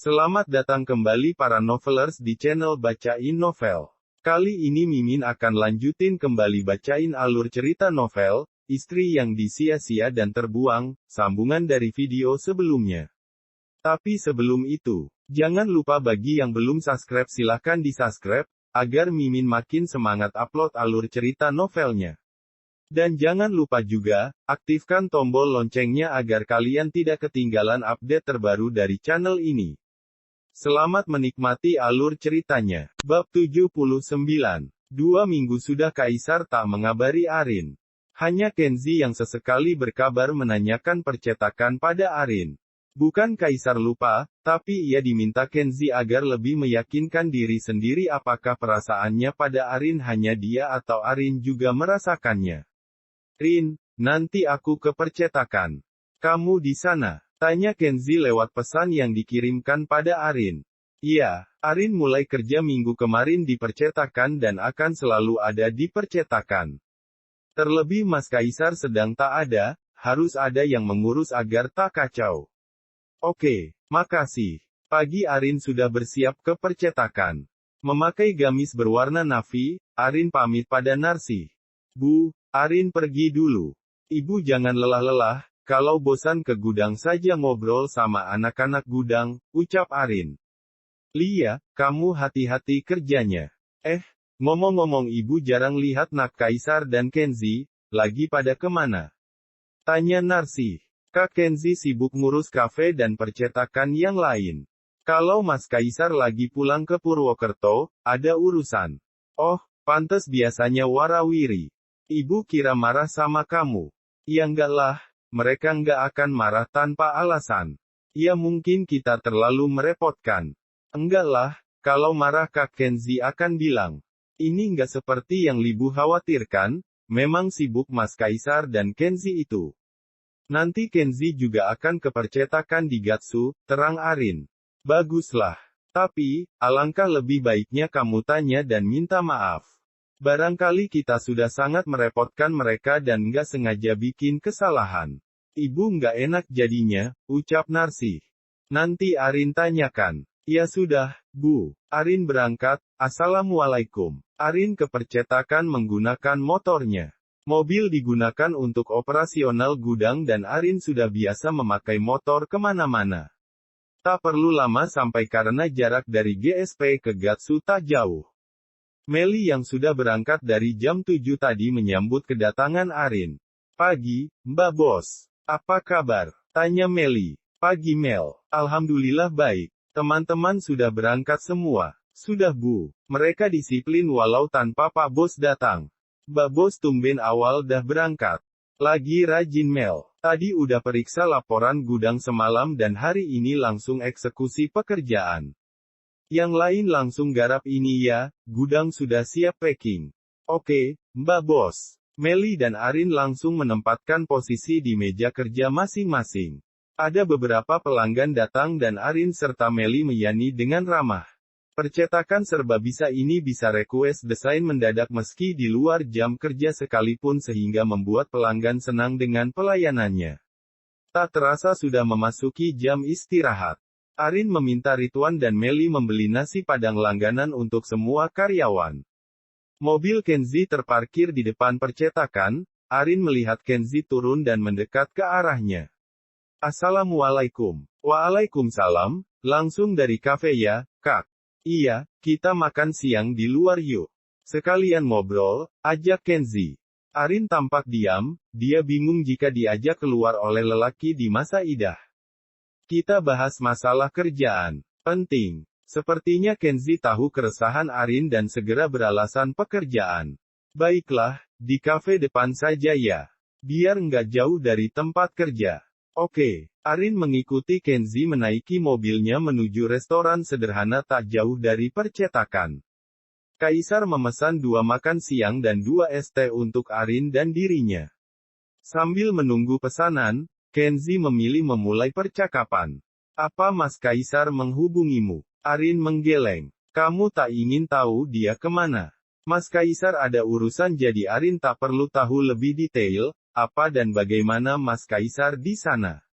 Selamat datang kembali para novelers di channel Bacain Novel. Kali ini Mimin akan lanjutin kembali bacain alur cerita novel, Istri yang Disia-sia dan Terbuang, sambungan dari video sebelumnya. Tapi sebelum itu, jangan lupa bagi yang belum subscribe silahkan di-subscribe, agar Mimin makin semangat upload alur cerita novelnya. Dan jangan lupa juga, aktifkan tombol loncengnya agar kalian tidak ketinggalan update terbaru dari channel ini. Selamat menikmati alur ceritanya. Bab 79. 2 minggu sudah Kaisar tak mengabari Arin. Hanya Kenzi yang sesekali berkabar menanyakan percetakan pada Arin. Bukan Kaisar lupa, tapi ia diminta Kenzi agar lebih meyakinkan diri sendiri apakah perasaannya pada Arin hanya dia atau Arin juga merasakannya. Rin, nanti aku ke percetakan. Kamu di sana? Tanya Kenzi lewat pesan yang dikirimkan pada Arin. Iya, Arin mulai kerja minggu kemarin di percetakan dan akan selalu ada di percetakan. Terlebih Mas Kaisar sedang tak ada, harus ada yang mengurus agar tak kacau. Oke, makasih. Pagi Arin sudah bersiap ke percetakan. Memakai gamis berwarna navy, Arin pamit pada Narsi. Bu, Arin pergi dulu. Ibu jangan lelah-lelah. Kalau bosan ke gudang saja ngobrol sama anak-anak gudang, ucap Arin. Lia, kamu hati-hati kerjanya. Ngomong-ngomong ibu jarang lihat Nak Kaisar dan Kenzi, lagi pada kemana? Tanya Narsi. Kak Kenzi sibuk ngurus kafe dan percetakan yang lain. Kalau Mas Kaisar lagi pulang ke Purwokerto, ada urusan. Oh, pantes biasanya warawiri. Ibu kira marah sama kamu. Ya enggak lah. Mereka nggak akan marah tanpa alasan. Ya mungkin kita terlalu merepotkan. Enggak lah, kalau marah Kak Kenzi akan bilang. Ini nggak seperti yang Libu khawatirkan, memang sibuk Mas Kaisar dan Kenzi itu. Nanti Kenzi juga akan ke percetakan di Gatsu, terang Arin. Baguslah. Tapi, alangkah lebih baiknya kamu tanya dan minta maaf. Barangkali kita sudah sangat merepotkan mereka dan nggak sengaja bikin kesalahan. Ibu nggak enak jadinya, ucap Narsi. Nanti Arin tanyakan. Ya sudah, Bu. Arin berangkat, Assalamualaikum. Arin ke percetakan menggunakan motornya. Mobil digunakan untuk operasional gudang dan Arin sudah biasa memakai motor kemana-mana. Tak perlu lama sampai karena jarak dari GSP ke Gatsu tak jauh. Meli yang sudah berangkat dari jam 7 tadi menyambut kedatangan Arin. Pagi, Mbak Bos. Apa kabar? Tanya Meli. Pagi Mel. Alhamdulillah baik. Teman-teman sudah berangkat semua. Sudah Bu. Mereka disiplin walau tanpa Pak Bos datang. Mbak Bos tumben awal dah berangkat. Lagi rajin Mel. Tadi udah periksa laporan gudang semalam dan hari ini langsung eksekusi pekerjaan. Yang lain langsung garap ini ya, gudang sudah siap packing. Oke, Mbak Bos. Meli dan Arin langsung menempatkan posisi di meja kerja masing-masing. Ada beberapa pelanggan datang dan Arin serta Meli meyani dengan ramah. Percetakan serba bisa ini bisa request desain mendadak meski di luar jam kerja sekalipun sehingga membuat pelanggan senang dengan pelayanannya. Tak terasa sudah memasuki jam istirahat. Arin meminta Ridwan dan Meli membeli nasi padang langganan untuk semua karyawan. Mobil Kenzi terparkir di depan percetakan, Arin melihat Kenzi turun dan mendekat ke arahnya. Assalamualaikum. Waalaikumsalam, langsung dari kafe ya, Kak. Iya, kita makan siang di luar yuk. Sekalian ngobrol, ajak Kenzi. Arin tampak diam, dia bingung jika diajak keluar oleh lelaki di masa idah. Kita bahas masalah kerjaan. Penting. Sepertinya Kenzi tahu keresahan Arin dan segera beralasan pekerjaan. Baiklah, di kafe depan saja ya. Biar nggak jauh dari tempat kerja. Oke. Arin mengikuti Kenzi menaiki mobilnya menuju restoran sederhana tak jauh dari percetakan. Kaisar memesan 2 makan siang dan 2 es teh untuk Arin dan dirinya. Sambil menunggu pesanan, Kenzi memilih memulai percakapan. Apa Mas Kaisar menghubungimu? Arin menggeleng. Kamu tak ingin tahu dia kemana? Mas Kaisar ada urusan jadi Arin tak perlu tahu lebih detail, apa dan bagaimana Mas Kaisar di sana.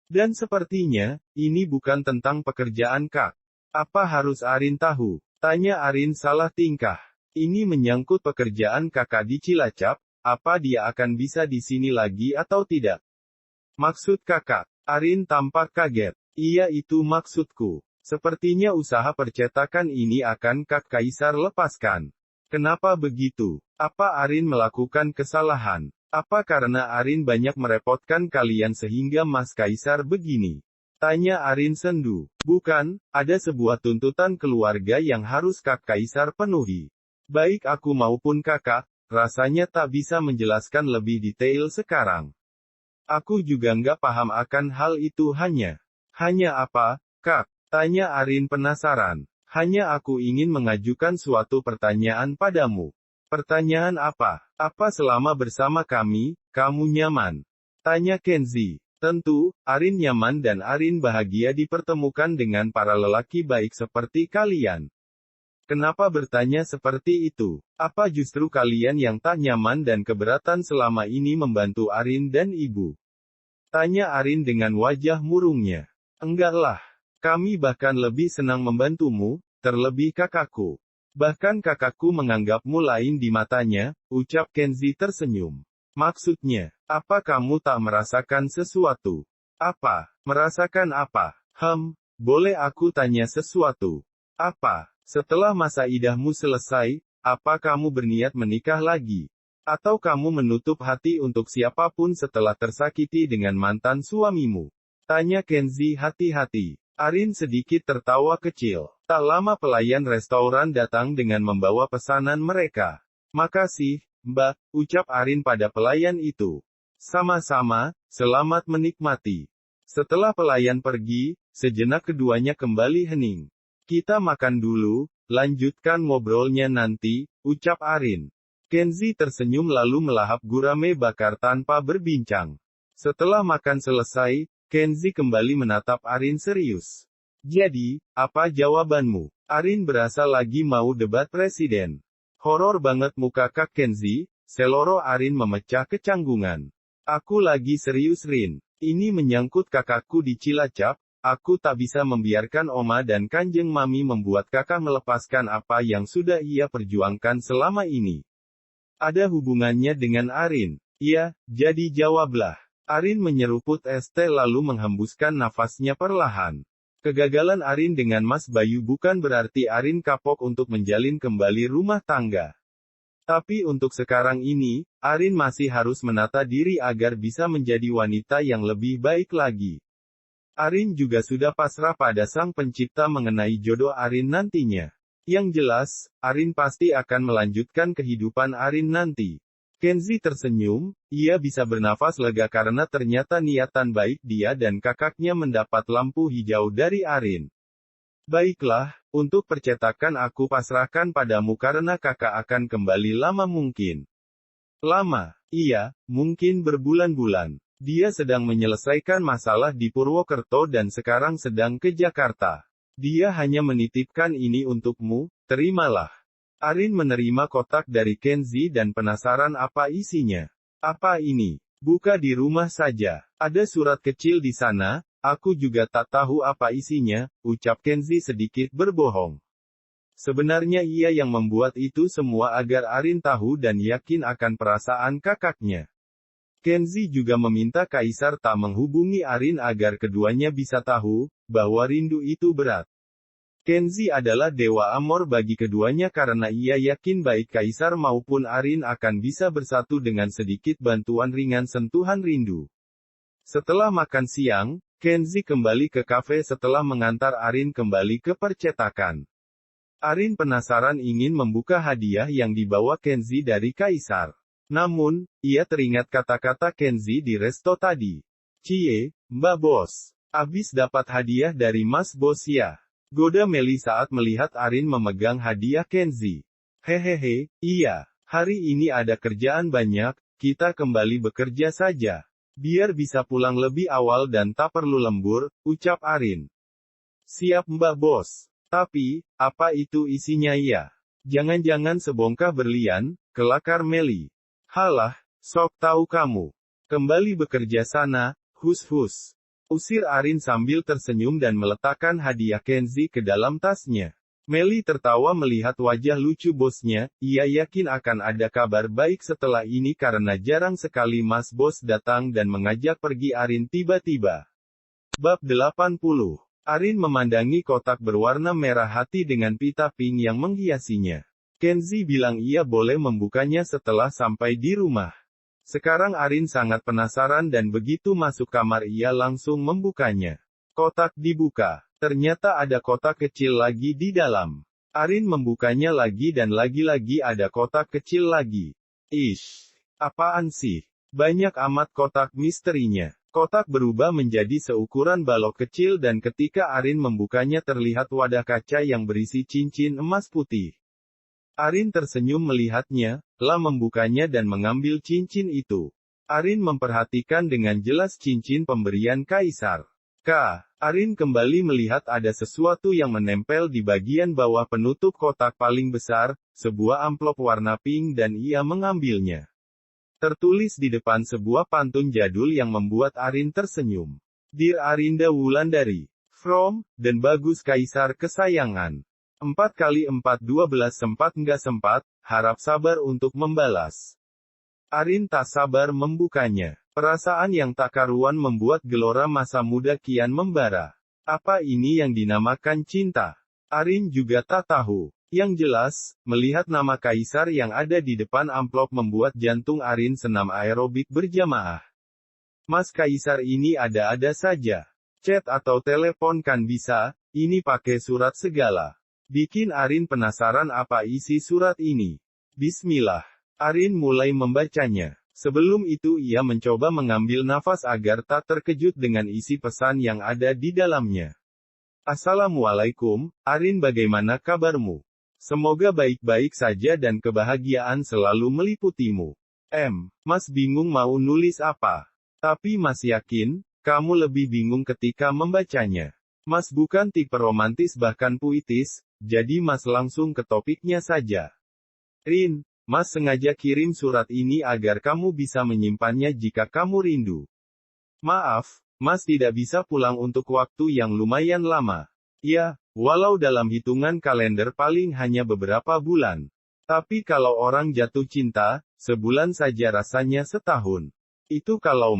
Dan sepertinya, ini bukan tentang pekerjaan Kak. Apa harus Arin tahu? Tanya Arin salah tingkah. Ini menyangkut pekerjaan kakak di Cilacap, apa dia akan bisa di sini lagi atau tidak? Maksud kakak? Arin tampak kaget. Iya itu maksudku. Sepertinya usaha percetakan ini akan Kak Kaisar lepaskan. Kenapa begitu? Apa Arin melakukan kesalahan? Apa karena Arin banyak merepotkan kalian sehingga Mas Kaisar begini? Tanya Arin sendu. Bukan, ada sebuah tuntutan keluarga yang harus Kak Kaisar penuhi. Baik aku maupun kakak, rasanya tak bisa menjelaskan lebih detail sekarang. Aku juga nggak paham akan hal itu hanya apa, Kak? Tanya Arin penasaran. Hanya aku ingin mengajukan suatu pertanyaan padamu. Pertanyaan apa? Apa selama bersama kami, kamu nyaman? Tanya Kenzi. Tentu, Arin nyaman dan Arin bahagia dipertemukan dengan para lelaki baik seperti kalian. Kenapa bertanya seperti itu? Apa justru kalian yang tak nyaman dan keberatan selama ini membantu Arin dan ibu? Tanya Arin dengan wajah murungnya. Enggaklah. Kami bahkan lebih senang membantumu, terlebih kakakku. Bahkan kakakku menganggapmu lain di matanya, ucap Kenzi tersenyum. Maksudnya, apa kamu tak merasakan sesuatu? Apa? Merasakan apa? Boleh aku tanya sesuatu? Apa? Setelah masa idahmu selesai, apa kamu berniat menikah lagi? Atau kamu menutup hati untuk siapapun setelah tersakiti dengan mantan suamimu? Tanya Kenzi hati-hati. Arin sedikit tertawa kecil. Tak lama pelayan restoran datang dengan membawa pesanan mereka. Makasih, Mbak, ucap Arin pada pelayan itu. Sama-sama, selamat menikmati. Setelah pelayan pergi, sejenak keduanya kembali hening. Kita makan dulu, lanjutkan ngobrolnya nanti, ucap Arin. Kenzi tersenyum lalu melahap gurame bakar tanpa berbincang. Setelah makan selesai, Kenzi kembali menatap Arin serius. Jadi, apa jawabanmu? Arin berasa lagi mau debat presiden. Horor banget muka Kak Kenzi, seloro Arin memecah kecanggungan. Aku lagi serius Rin. Ini menyangkut kakakku di Cilacap, aku tak bisa membiarkan Oma dan Kanjeng Mami membuat kakak melepaskan apa yang sudah ia perjuangkan selama ini. Ada hubungannya dengan Arin. Iya, jadi jawablah. Arin menyeruput es teh lalu menghembuskan nafasnya perlahan. Kegagalan Arin dengan Mas Bayu bukan berarti Arin kapok untuk menjalin kembali rumah tangga. Tapi untuk sekarang ini, Arin masih harus menata diri agar bisa menjadi wanita yang lebih baik lagi. Arin juga sudah pasrah pada Sang Pencipta mengenai jodoh Arin nantinya. Yang jelas, Arin pasti akan melanjutkan kehidupan Arin nanti. Kenzi tersenyum, ia bisa bernafas lega karena ternyata niatan baik dia dan kakaknya mendapat lampu hijau dari Arin. Baiklah, untuk percetakan aku pasrahkan padamu karena kakak akan kembali lama mungkin. Lama? Iya, mungkin berbulan-bulan. Dia sedang menyelesaikan masalah di Purwokerto dan sekarang sedang ke Jakarta. Dia hanya menitipkan ini untukmu, terimalah. Arin menerima kotak dari Kenzi dan penasaran apa isinya. Apa ini? Buka di rumah saja. Ada surat kecil di sana, aku juga tak tahu apa isinya, ucap Kenzi sedikit berbohong. Sebenarnya ia yang membuat itu semua agar Arin tahu dan yakin akan perasaan kakaknya. Kenzi juga meminta Kaisar tak menghubungi Arin agar keduanya bisa tahu, bahwa rindu itu berat. Kenzi adalah dewa amor bagi keduanya karena ia yakin baik Kaisar maupun Arin akan bisa bersatu dengan sedikit bantuan ringan sentuhan rindu. Setelah makan siang, Kenzi kembali ke kafe setelah mengantar Arin kembali ke percetakan. Arin penasaran ingin membuka hadiah yang dibawa Kenzi dari Kaisar. Namun, ia teringat kata-kata Kenzi di resto tadi. Cie, Mbak Bos. Abis dapat hadiah dari Mas Bos ya. Goda Meli saat melihat Arin memegang hadiah Kenzi. Hehehe, iya. Hari ini ada kerjaan banyak, kita kembali bekerja saja. Biar bisa pulang lebih awal dan tak perlu lembur, ucap Arin. Siap Mbak Bos. Tapi, apa itu isinya ya? Jangan-jangan sebongkah berlian, kelakar Meli. Halah, sok tahu kamu. Kembali bekerja sana, hus-hus. Usir Arin sambil tersenyum dan meletakkan hadiah Kenzi ke dalam tasnya. Melly tertawa melihat wajah lucu bosnya, ia yakin akan ada kabar baik setelah ini karena jarang sekali Mas Bos datang dan mengajak pergi Arin tiba-tiba. Bab 80. Arin memandangi kotak berwarna merah hati dengan pita pink yang menghiasinya. Kenzi bilang ia boleh membukanya setelah sampai di rumah. Sekarang Arin sangat penasaran dan begitu masuk kamar ia langsung membukanya. Kotak dibuka. Ternyata ada kotak kecil lagi di dalam. Arin membukanya lagi dan lagi-lagi ada kotak kecil lagi. Ish, apaan sih? Banyak amat kotak misterinya. Kotak berubah menjadi seukuran balok kecil dan ketika Arin membukanya terlihat wadah kaca yang berisi cincin emas putih. Arin tersenyum melihatnya, lalu membukanya dan mengambil cincin itu. Arin memperhatikan dengan jelas cincin pemberian Kaisar. Arin kembali melihat ada sesuatu yang menempel di bagian bawah penutup kotak paling besar, sebuah amplop warna pink dan ia mengambilnya. Tertulis di depan sebuah pantun jadul yang membuat Arin tersenyum. Dear Arinda Wulandari. From, dan Bagus Kaisar kesayangan. 4x4 12 sempat nggak sempat, harap sabar untuk membalas. Arin tak sabar membukanya. Perasaan yang tak karuan membuat gelora masa muda kian membara. Apa ini yang dinamakan cinta? Arin juga tak tahu. Yang jelas, melihat nama Kaisar yang ada di depan amplop membuat jantung Arin senam aerobik berjamaah. Mas Kaisar ini ada-ada saja. Chat atau telepon kan bisa, ini pakai surat segala. Bikin Arin penasaran apa isi surat ini. Bismillah. Arin mulai membacanya. Sebelum itu ia mencoba mengambil nafas agar tak terkejut dengan isi pesan yang ada di dalamnya. Assalamualaikum, Arin, bagaimana kabarmu? Semoga baik-baik saja dan kebahagiaan selalu meliputimu. Mas bingung mau nulis apa. Tapi Mas yakin, kamu lebih bingung ketika membacanya. Mas bukan tipe romantis bahkan puitis, jadi Mas langsung ke topiknya saja. Rin, Mas sengaja kirim surat ini agar kamu bisa menyimpannya jika kamu rindu. Maaf, Mas tidak bisa pulang untuk waktu yang lumayan lama. Ya, walau dalam hitungan kalender paling hanya beberapa bulan. Tapi kalau orang jatuh cinta, sebulan saja rasanya setahun. Itu kalau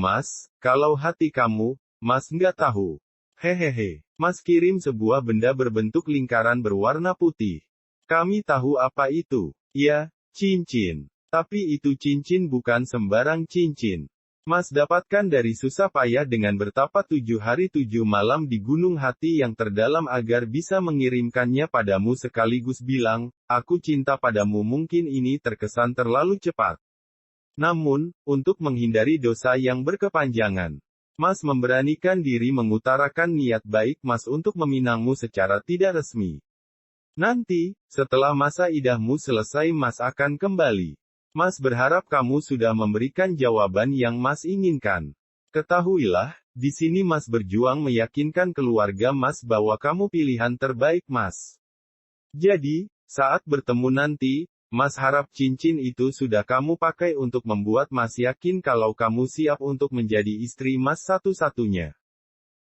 hati kamu, Mas nggak tahu. Hehehe, Mas kirim sebuah benda berbentuk lingkaran berwarna putih. Kami tahu apa itu. Ya, cincin. Tapi itu cincin bukan sembarang cincin. Mas dapatkan dari susah payah dengan bertapa 7 hari 7 malam di gunung hati yang terdalam agar bisa mengirimkannya padamu sekaligus bilang, aku cinta padamu. Mungkin ini terkesan terlalu cepat. Namun, untuk menghindari dosa yang berkepanjangan, Mas memberanikan diri mengutarakan niat baik Mas untuk meminangmu secara tidak resmi. Nanti, setelah masa idahmu selesai Mas akan kembali. Mas berharap kamu sudah memberikan jawaban yang Mas inginkan. Ketahuilah, di sini Mas berjuang meyakinkan keluarga Mas bahwa kamu pilihan terbaik Mas. Jadi, saat bertemu nanti, Mas harap cincin itu sudah kamu pakai untuk membuat Mas yakin kalau kamu siap untuk menjadi istri Mas satu-satunya.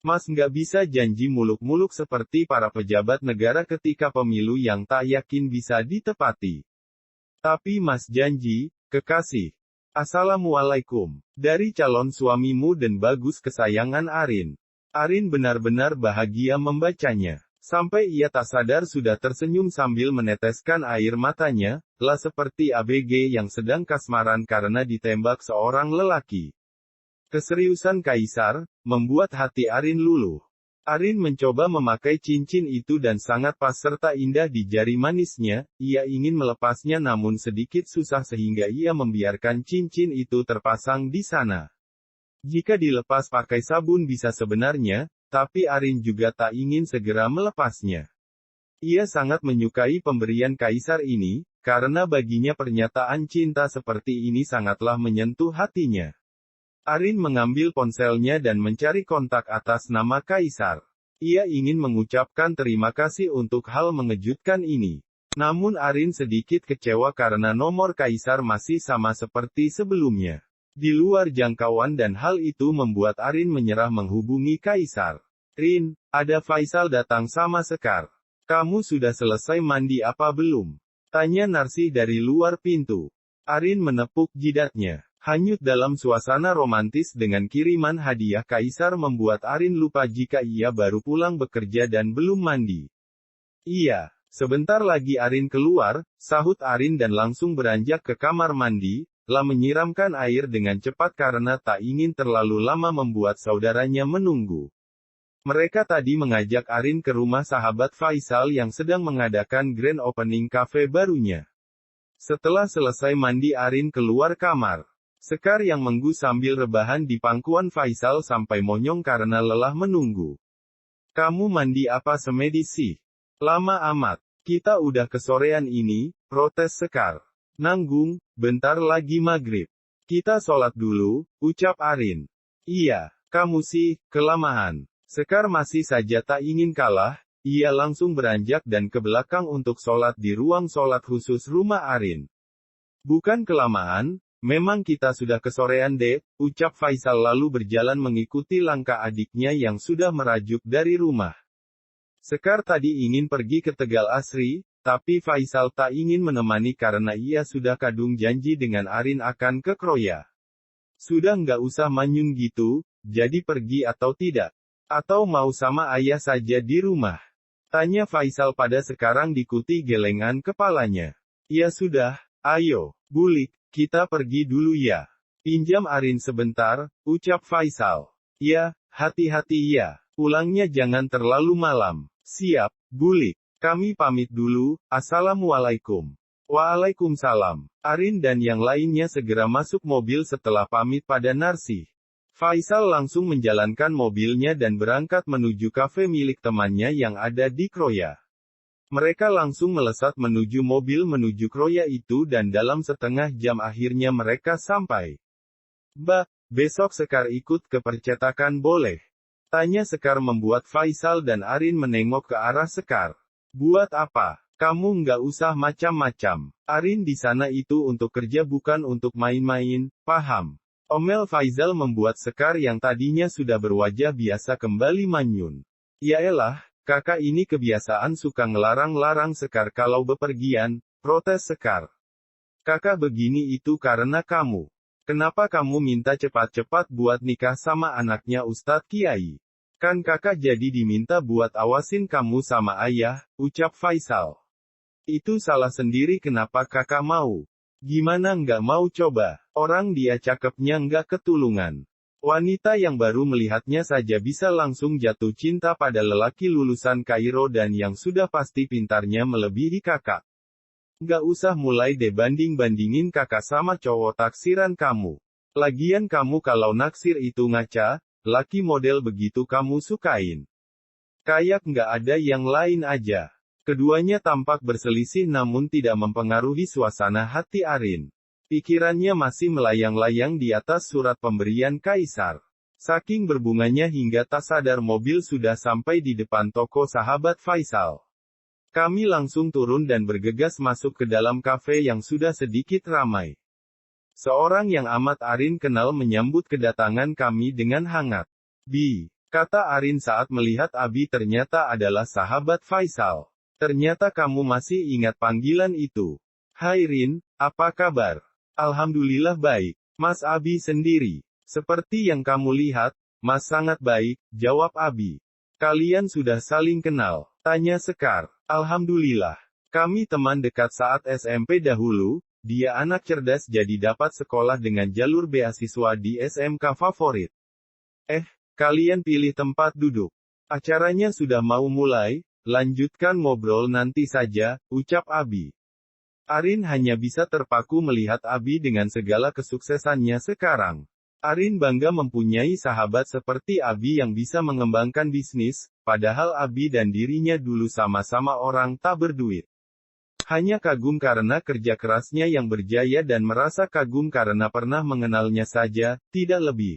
Mas nggak bisa janji muluk-muluk seperti para pejabat negara ketika pemilu yang tak yakin bisa ditepati. Tapi Mas janji, kekasih. Assalamualaikum. Dari calon suamimu dan Bagus kesayangan Arin. Arin benar-benar bahagia membacanya. Sampai ia tak sadar sudah tersenyum sambil meneteskan air matanya, lah seperti ABG yang sedang kasmaran karena ditembak seorang lelaki. Keseriusan Kaisar membuat hati Arin luluh. Arin mencoba memakai cincin itu dan sangat pas serta indah di jari manisnya. Ia ingin melepasnya namun sedikit susah sehingga ia membiarkan cincin itu terpasang di sana. Jika dilepas pakai sabun bisa sebenarnya, tapi Arin juga tak ingin segera melepasnya. Ia sangat menyukai pemberian Kaisar ini, karena baginya pernyataan cinta seperti ini sangatlah menyentuh hatinya. Arin mengambil ponselnya dan mencari kontak atas nama Kaisar. Ia ingin mengucapkan terima kasih untuk hal mengejutkan ini. Namun Arin sedikit kecewa karena nomor Kaisar masih sama seperti sebelumnya. di luar jangkauan dan hal itu membuat Arin menyerah menghubungi Kaisar. Rin, ada Faisal datang sama Sekar. Kamu sudah selesai mandi apa belum? Tanya Narsih dari luar pintu. Arin menepuk jidatnya. Hanyut dalam suasana romantis dengan kiriman hadiah Kaisar membuat Arin lupa jika ia baru pulang bekerja dan belum mandi. Iya, sebentar lagi Arin keluar, sahut Arin dan langsung beranjak ke kamar mandi, menyiramkan air dengan cepat karena tak ingin terlalu lama membuat saudaranya menunggu. Mereka tadi mengajak Arin ke rumah sahabat Faisal yang sedang mengadakan grand opening cafe barunya. Setelah selesai mandi Arin keluar kamar. Sekar yang menggu sambil rebahan di pangkuan Faisal sampai monyong karena lelah menunggu. Kamu mandi apa semedis sih? Lama amat. Kita udah kesorean ini, protes Sekar. Nanggung, bentar lagi maghrib. Kita sholat dulu, ucap Arin. Iya, kamu sih, kelamaan. Sekar masih saja tak ingin kalah, ia langsung beranjak dan ke belakang untuk sholat di ruang sholat khusus rumah Arin. Bukan kelamaan, memang kita sudah kesorean deh, ucap Faisal lalu berjalan mengikuti langkah adiknya yang sudah merajuk dari rumah. Sekar tadi ingin pergi ke Tegal Asri, tapi Faisal tak ingin menemani karena ia sudah kadung janji dengan Arin akan ke Kroya. Sudah nggak usah manyun gitu, jadi pergi atau tidak? Atau mau sama ayah saja di rumah? Tanya Faisal pada sekarang diikuti gelengan kepalanya. Ya sudah, ayo, Bulik, kita pergi dulu ya. Pinjam Arin sebentar, ucap Faisal. Ya, hati-hati ya, pulangnya jangan terlalu malam. Siap, Bulik. Kami pamit dulu, assalamualaikum. Waalaikumsalam. Arin dan yang lainnya segera masuk mobil setelah pamit pada Narsih. Faisal langsung menjalankan mobilnya dan berangkat menuju kafe milik temannya yang ada di Kroya. Mereka langsung melesat menuju mobil menuju Kroya itu dan dalam setengah jam akhirnya mereka sampai. Mbak, besok Sekar ikut ke percetakan boleh? Tanya Sekar membuat Faisal dan Arin menengok ke arah Sekar. Buat apa? Kamu nggak usah macam-macam. Arin di sana itu untuk kerja bukan untuk main-main, paham? Omel Faisal membuat Sekar yang tadinya sudah berwajah biasa kembali manyun. Yaelah, kakak ini kebiasaan suka ngelarang-larang Sekar kalau bepergian, protes Sekar. Kakak begini itu karena kamu. Kenapa kamu minta cepat-cepat buat nikah sama anaknya Ustadz Kiai? Kan kakak jadi diminta buat awasin kamu sama ayah, ucap Faisal. Itu salah sendiri kenapa kakak mau? Gimana nggak mau coba? Orang dia cakepnya nggak ketulungan. Wanita yang baru melihatnya saja bisa langsung jatuh cinta pada lelaki lulusan Kairo dan yang sudah pasti pintarnya melebihi kakak. Nggak usah mulai deh banding-bandingin kakak sama cowok taksiran kamu. Lagian kamu kalau naksir itu ngaca, laki model begitu kamu sukain. Kayak nggak ada yang lain aja. Keduanya tampak berselisih namun tidak mempengaruhi suasana hati Arin. Pikirannya masih melayang-layang di atas surat pemberian Kaisar. Saking berbunganya hingga tak sadar mobil sudah sampai di depan toko sahabat Faisal. Kami langsung turun dan bergegas masuk ke dalam kafe yang sudah sedikit ramai. Seorang yang amat Arin kenal menyambut kedatangan kami dengan hangat. Bi, kata Arin saat melihat Abi ternyata adalah sahabat Faisal. Ternyata kamu masih ingat panggilan itu. Hai Rin, apa kabar? Alhamdulillah baik. Mas Abi sendiri. Seperti yang kamu lihat, Mas sangat baik, jawab Abi. Kalian sudah saling kenal? Tanya Sekar. Alhamdulillah. Kami teman dekat saat SMP dahulu. Dia anak cerdas jadi dapat sekolah dengan jalur beasiswa di SMK favorit. Kalian pilih tempat duduk. Acaranya sudah mau mulai, lanjutkan ngobrol nanti saja, ucap Abi. Arin hanya bisa terpaku melihat Abi dengan segala kesuksesannya sekarang. Arin bangga mempunyai sahabat seperti Abi yang bisa mengembangkan bisnis, padahal Abi dan dirinya dulu sama-sama orang tak berduit. Hanya kagum karena kerja kerasnya yang berjaya dan merasa kagum karena pernah mengenalnya saja, tidak lebih.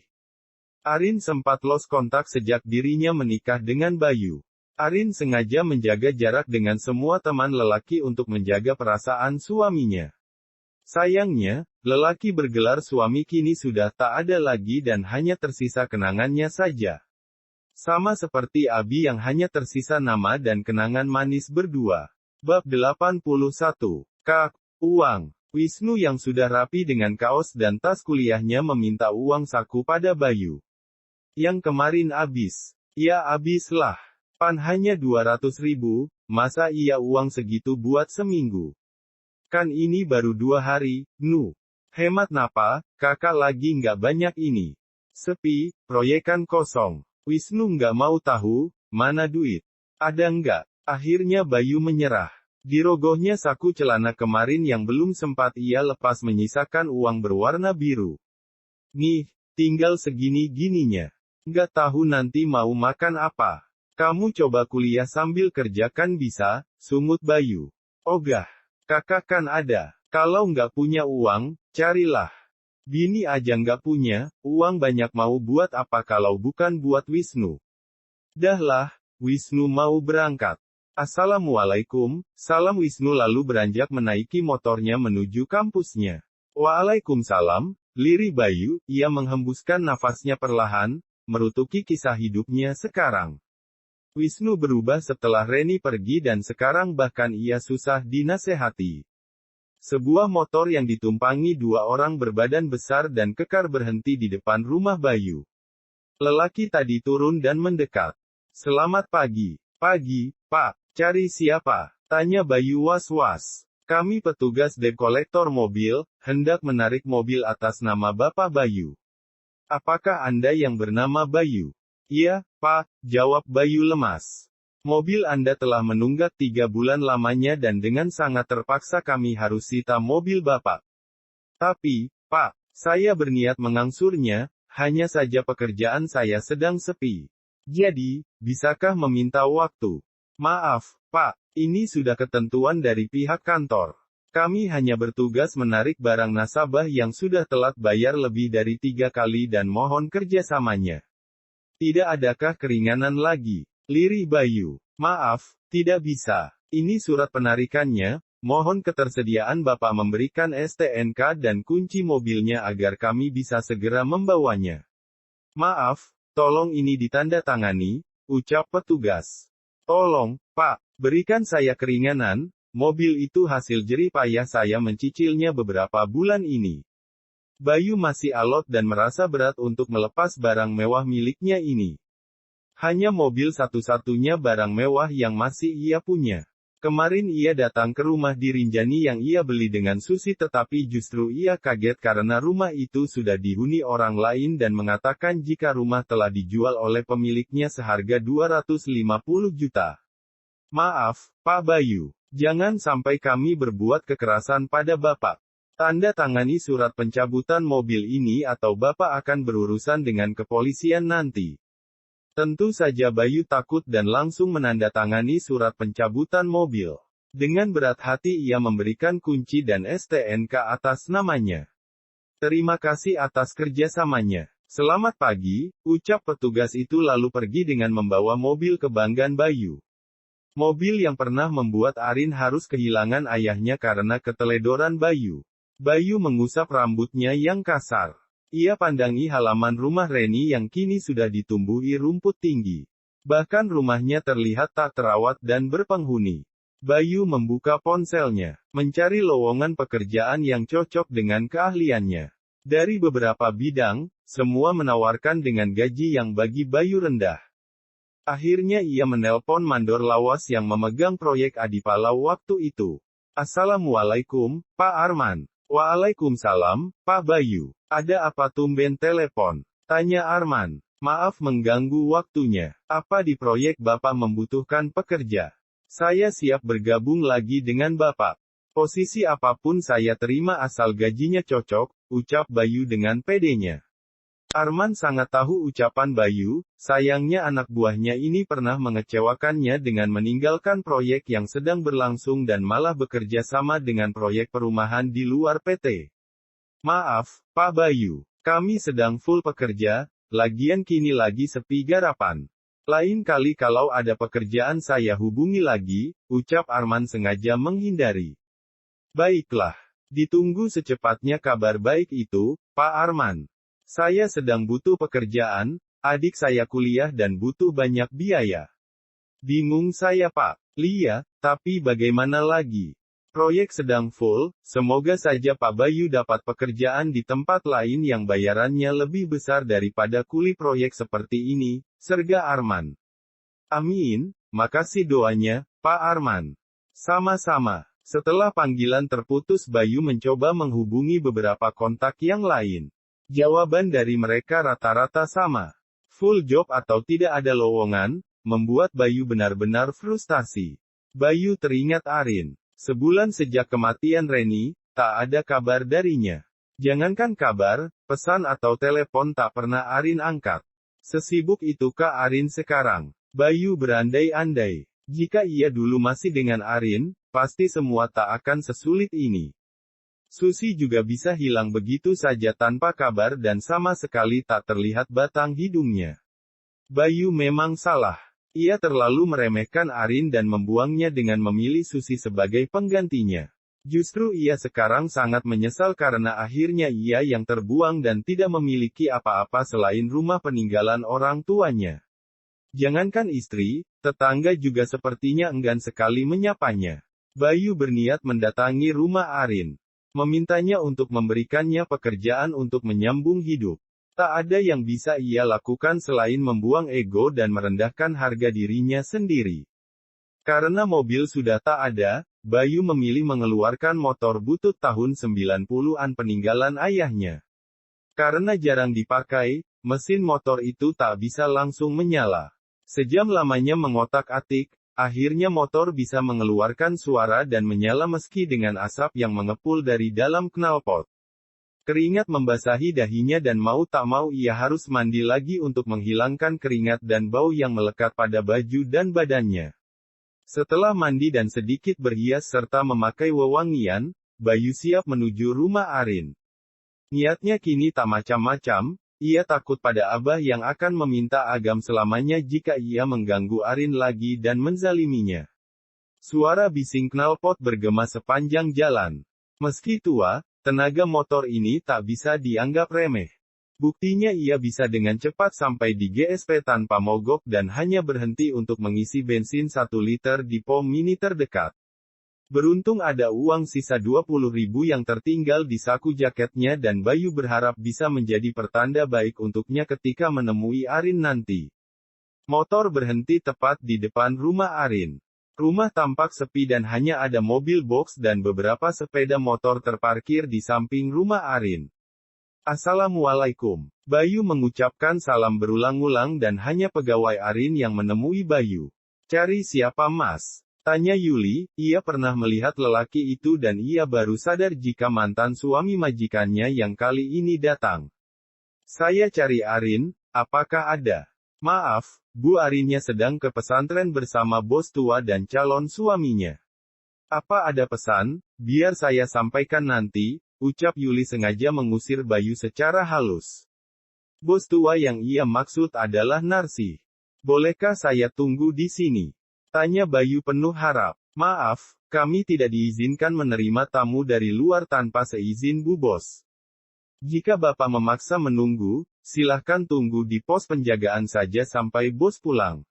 Arin sempat lost kontak sejak dirinya menikah dengan Bayu. Arin sengaja menjaga jarak dengan semua teman lelaki untuk menjaga perasaan suaminya. Sayangnya, Lelaki bergelar suami kini sudah tak ada lagi dan hanya tersisa kenangannya saja. Sama seperti Abi yang hanya tersisa nama dan kenangan manis berdua. Bab 81. Kak, uang. Wisnu yang sudah rapi dengan kaos dan tas kuliahnya meminta uang saku pada Bayu. Yang kemarin habis. Ya habislah. Pan hanya 200.000, masa iya uang segitu buat seminggu? Kan ini baru 2 hari, Nu. Hemat napa, kakak lagi nggak banyak ini. Sepi, proyekan kosong. Wisnu nggak mau tahu, mana duit. Ada nggak? Akhirnya Bayu menyerah. Dirogohnya saku celana kemarin yang belum sempat ia lepas menyisakan uang berwarna biru. Nih, tinggal segini-gininya. Nggak tahu nanti mau makan apa. Kamu coba kuliah sambil kerja kan bisa, sungut Bayu. Ogah, kakak kan ada. Kalau nggak punya uang, carilah. Bini aja nggak punya, uang banyak mau buat apa kalau bukan buat Wisnu. Dahlah, Wisnu mau berangkat. Assalamualaikum, salam Wisnu lalu beranjak menaiki motornya menuju kampusnya. Waalaikumsalam, lirih Bayu, ia menghembuskan nafasnya perlahan, merutuki kisah hidupnya sekarang. Wisnu berubah setelah Reni pergi dan sekarang bahkan ia susah dinasehati. Sebuah motor yang ditumpangi 2 orang berbadan besar dan kekar berhenti di depan rumah Bayu. Lelaki tadi turun dan mendekat. Selamat pagi. Pagi, Pak. Cari siapa? Tanya Bayu was-was. Kami petugas debt kolektor mobil, hendak menarik mobil atas nama Bapak Bayu. Apakah Anda yang bernama Bayu? Iya, Pak, jawab Bayu lemas. Mobil Anda telah menunggak 3 bulan lamanya dan dengan sangat terpaksa kami harus sita mobil Bapak. Tapi, Pak, saya berniat mengangsurnya, hanya saja pekerjaan saya sedang sepi. Jadi, bisakah meminta waktu? Maaf, Pak, ini sudah ketentuan dari pihak kantor. Kami hanya bertugas menarik barang nasabah yang sudah telat bayar lebih dari 3 kali dan mohon kerjasamanya. Tidak adakah keringanan lagi? Lirih Bayu. Maaf, tidak bisa. Ini surat penarikannya, mohon ketersediaan Bapak memberikan STNK dan kunci mobilnya agar kami bisa segera membawanya. Maaf, tolong ini ditandatangani, ucap petugas. Tolong, Pak, berikan saya keringanan, mobil itu hasil jerih payah saya mencicilnya beberapa bulan ini. Bayu masih alot dan merasa berat untuk melepas barang mewah miliknya ini. Hanya mobil satu-satunya barang mewah yang masih ia punya. Kemarin ia datang ke rumah di Rinjani yang ia beli dengan Susi tetapi justru ia kaget karena rumah itu sudah dihuni orang lain dan mengatakan jika rumah telah dijual oleh pemiliknya seharga 250 juta. Maaf, Pak Bayu. Jangan sampai kami berbuat kekerasan pada Bapak. Tanda tangani surat pencabutan mobil ini atau Bapak akan berurusan dengan kepolisian nanti. Tentu saja Bayu takut dan langsung menandatangani surat pencabutan mobil. Dengan berat hati ia memberikan kunci dan STNK atas namanya. Terima kasih atas kerjasamanya. Selamat pagi, ucap petugas itu lalu pergi dengan membawa mobil kebanggaan Bayu. Mobil yang pernah membuat Arin harus kehilangan ayahnya karena keteledoran Bayu. Bayu mengusap rambutnya yang kasar. Ia pandangi halaman rumah Reni yang kini sudah ditumbuhi rumput tinggi. Bahkan rumahnya terlihat tak terawat dan berpenghuni. Bayu membuka ponselnya, mencari lowongan pekerjaan yang cocok dengan keahliannya. Dari beberapa bidang, semua menawarkan dengan gaji yang bagi Bayu rendah. Akhirnya ia menelpon mandor lawas yang memegang proyek Adipala waktu itu. Assalamualaikum, Pak Arman. Waalaikumsalam, Pak Bayu. Ada apa tumben telepon? Tanya Arman. Maaf mengganggu waktunya. Apa di proyek Bapak membutuhkan pekerja? Saya siap bergabung lagi dengan Bapak. Posisi apapun saya terima asal gajinya cocok, ucap Bayu dengan pedenya. Arman sangat tahu ucapan Bayu, sayangnya anak buahnya ini pernah mengecewakannya dengan meninggalkan proyek yang sedang berlangsung dan malah bekerja sama dengan proyek perumahan di luar PT. Maaf, Pak Bayu, kami sedang full pekerja, lagian kini lagi sepi garapan. Lain kali kalau ada pekerjaan saya hubungi lagi, ucap Arman sengaja menghindari. Baiklah. Ditunggu secepatnya kabar baik itu, Pak Arman. Saya sedang butuh pekerjaan, adik saya kuliah dan butuh banyak biaya. Bingung saya Pak. Lia, tapi bagaimana lagi? Proyek sedang full, semoga saja Pak Bayu dapat pekerjaan di tempat lain yang bayarannya lebih besar daripada kuli proyek seperti ini, serga Arman. Amin, makasih doanya, Pak Arman. Sama-sama. Setelah panggilan terputus Bayu mencoba menghubungi beberapa kontak yang lain. Jawaban dari mereka rata-rata sama. Full job atau tidak ada lowongan, membuat Bayu benar-benar frustasi. Bayu teringat Arin. Sebulan sejak kematian Reni, tak ada kabar darinya. Jangankan kabar, pesan atau telepon tak pernah Arin angkat. Sesibuk itukah Arin sekarang? Bayu berandai-andai. Jika ia dulu masih dengan Arin, pasti semua tak akan sesulit ini. Susi juga bisa hilang begitu saja tanpa kabar dan sama sekali tak terlihat batang hidungnya. Bayu memang salah. Ia terlalu meremehkan Arin dan membuangnya dengan memilih Susi sebagai penggantinya. Justru ia sekarang sangat menyesal karena akhirnya ia yang terbuang dan tidak memiliki apa-apa selain rumah peninggalan orang tuanya. Jangankan istri, tetangga juga sepertinya enggan sekali menyapanya. Bayu berniat mendatangi rumah Arin. Memintanya untuk memberikannya pekerjaan untuk menyambung hidup. Tak ada yang bisa ia lakukan selain membuang ego dan merendahkan harga dirinya sendiri. Karena mobil sudah tak ada, Bayu memilih mengeluarkan motor butut tahun 90-an peninggalan ayahnya. Karena jarang dipakai, mesin motor itu tak bisa langsung menyala. Sejam lamanya mengotak-atik, akhirnya motor bisa mengeluarkan suara dan menyala meski dengan asap yang mengepul dari dalam knalpot. Keringat membasahi dahinya dan mau tak mau ia harus mandi lagi untuk menghilangkan keringat dan bau yang melekat pada baju dan badannya. Setelah mandi dan sedikit berhias serta memakai wewangian, Bayu siap menuju rumah Arin. Niatnya kini tak macam-macam, ia takut pada Abah yang akan meminta agam selamanya jika ia mengganggu Arin lagi dan menzaliminya. Suara bising knalpot bergema sepanjang jalan. Meski tua, tenaga motor ini tak bisa dianggap remeh. Buktinya ia bisa dengan cepat sampai di GSP tanpa mogok dan hanya berhenti untuk mengisi bensin 1 liter di pom mini terdekat. Beruntung ada uang sisa 20.000 yang tertinggal di saku jaketnya dan Bayu berharap bisa menjadi pertanda baik untuknya ketika menemui Arin nanti. Motor berhenti tepat di depan rumah Arin. Rumah tampak sepi dan hanya ada mobil box dan beberapa sepeda motor terparkir di samping rumah Arin. Assalamualaikum. Bayu mengucapkan salam berulang-ulang dan hanya pegawai Arin yang menemui Bayu. Cari siapa Mas? Tanya Yuli, ia pernah melihat lelaki itu dan ia baru sadar jika mantan suami majikannya yang kali ini datang. Saya cari Arin, apakah ada? Maaf, Bu Arinnya sedang ke pesantren bersama bos tua dan calon suaminya. Apa ada pesan? Biar saya sampaikan nanti, ucap Yuli sengaja mengusir Bayu secara halus. Bos tua yang ia maksud adalah Narsi. Bolehkah saya tunggu di sini? Tanya Bayu penuh harap. Maaf, kami tidak diizinkan menerima tamu dari luar tanpa seizin Bu Bos. Jika Bapak memaksa menunggu, silahkan tunggu di pos penjagaan saja sampai Bos pulang.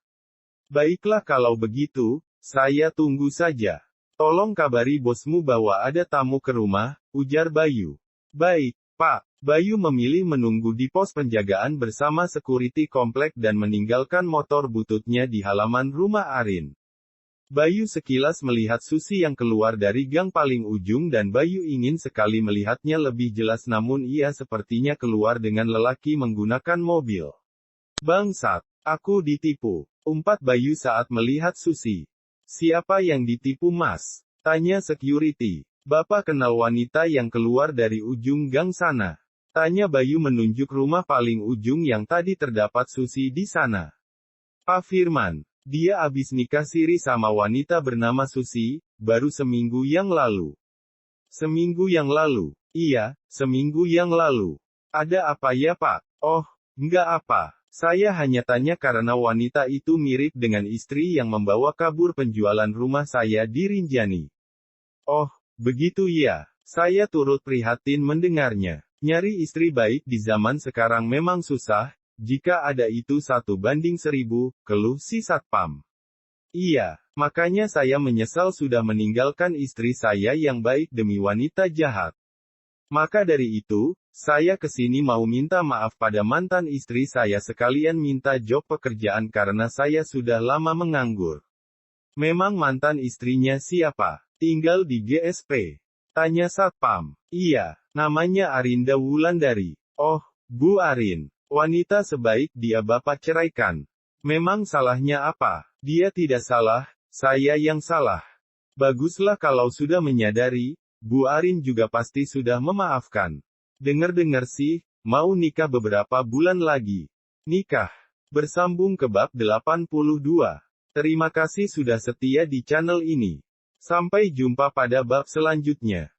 Baiklah kalau begitu, saya tunggu saja. Tolong kabari bosmu bahwa ada tamu ke rumah, ujar Bayu. Baik, Pak. Bayu memilih menunggu di pos penjagaan bersama security komplek dan meninggalkan motor bututnya di halaman rumah Arin. Bayu sekilas melihat Susi yang keluar dari gang paling ujung dan Bayu ingin sekali melihatnya lebih jelas namun ia sepertinya keluar dengan lelaki menggunakan mobil. Bangsat, aku ditipu, umpat Bayu saat melihat Susi. Siapa yang ditipu Mas? Tanya security. Bapak kenal wanita yang keluar dari ujung gang sana. Tanya Bayu menunjuk rumah paling ujung yang tadi terdapat Susi di sana. Pak Firman, dia abis nikah siri sama wanita bernama Susi, baru seminggu yang lalu. Seminggu yang lalu? Iya, seminggu yang lalu. Ada apa ya Pak? Oh, enggak apa. Saya hanya tanya karena wanita itu mirip dengan istri yang membawa kabur penjualan rumah saya di Rinjani. Oh, begitu ya. Saya turut prihatin mendengarnya. Nyari istri baik di zaman sekarang memang susah, jika ada itu 1 banding 1000, keluh si Satpam. Iya, makanya saya menyesal sudah meninggalkan istri saya yang baik demi wanita jahat. Maka dari itu, saya kesini mau minta maaf pada mantan istri saya sekalian minta job pekerjaan karena saya sudah lama menganggur. Memang mantan istrinya siapa? Tinggal di GSP. Tanya Satpam. Iya, namanya Arinda Wulandari. Oh, Bu Arin. Wanita sebaik dia Bapak ceraikan. Memang salahnya apa? Dia tidak salah, saya yang salah. Baguslah kalau sudah menyadari, Bu Arin juga pasti sudah memaafkan. Dengar-dengar sih, mau nikah beberapa bulan lagi. Nikah. Bersambung ke bab 82. Terima kasih sudah setia di channel ini. Sampai jumpa pada bab selanjutnya.